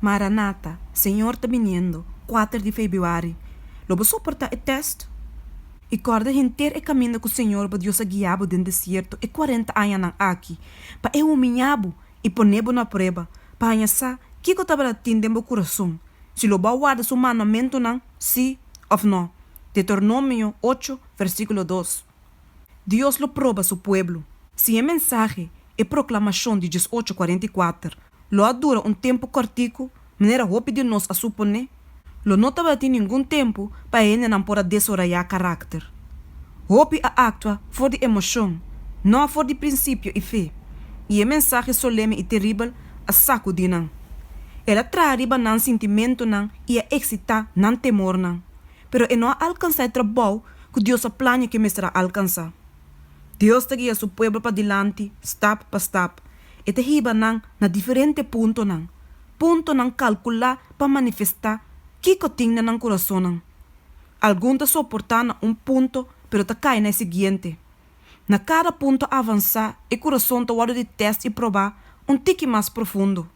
Maranata, Senhor está vindo, 4 de fevereiro. Lobo suporta o teste? E corda inteiro e caminho com o Senhor para Deus a guiabo dentro do deserto e 40 anos aqui. Para eu humilhabo e ponego na prova. Para anhar que eu estava atendendo meu coração. Se lobo guarda seu mandamento não, sim ou não. Deuteronômio 8, versículo 2. Deus lo prova seu povo. Se a mensagem e proclamação de 1844 lo dura tempo cortico, maneira roupa de nós a suponer, lo não estava tendo nenhum tempo para ele não poder desorayar caráter. Roupa a actua for de emoção, não for de princípio e fé. E a mensagem solene e terrível a saco de não. Ela trariba não sentimento não e a excita não temor não. Pero e não alcança o trabalho que Deus a plano que me será alcançar. Deus te guia seu povo para dilante, step por step. E te hiba nang na diferente punto nang. Punto nang calcular para manifestar que tinha nang coração nang. Alguns te suportar na punto, pero te cai na seguinte. Na cada punto avançar, o coração te guarda de teste e provar tique mais profundo.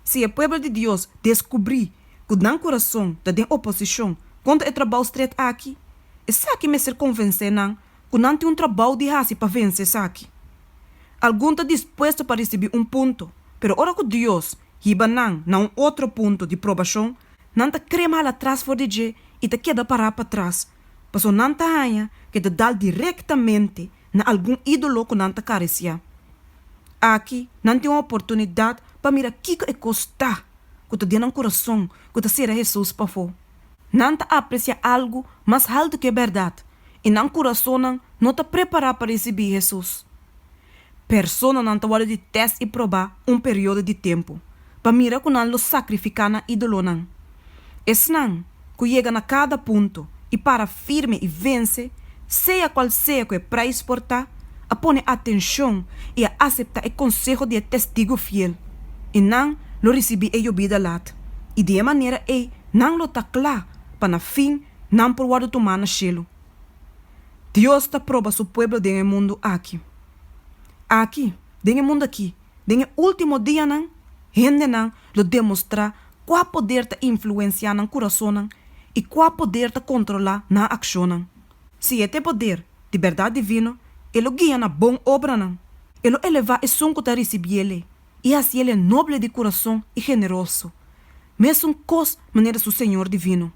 Se o povo de Deus descobrir que nang coração te tem oposição contra o trabalho estreito aqui, é que me ser convencer nang que não tem trabalho de raça para vencer aqui. Alguns estão dispostos para receber ponto, pero ora que Deus hiba na outro ponto de provação, não te crema lá atrás for de je e te queda parar para trás. Passo não te hanha que te dá diretamente na algum ídolo que não te carecia. Aqui não tem uma oportunidade para mirar que é costar que te dê no coração que te será Jesus para fora. Não te aprecia algo mais alto que a verdade e não coração não te prepara para receber Jesus. Persona não te hora de teste e provar período de tempo. Para mirar que não lo sacrificar na ídolo não. Es não que chega na cada ponto e para firme e vence, seja qual seja que é para exportar, a pone atenção e a aceitar o conselho de testigo fiel. E não lo receber e vida lat. E de maneira não lo tá claro para na fim não por guarda tomar na chelo. Deus está prova seu povo dentro do mundo aqui. Aqui, dentro do mundo aqui, dentro do último dia, gente lo demonstra qual poder te influenciar no coração e qual poder te controlar na ação. Se este poder de verdade divino, ele guia na boa obra, ele eleva o som que te recebe ele, e assim ele é nobre de coração e generoso, mesmo cos maneira do Senhor divino.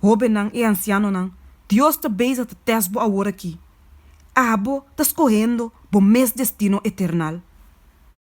Jovem e anciano, Deus te beija te tesbo agora aqui. Abo te escorrendo bom mes destino eternal.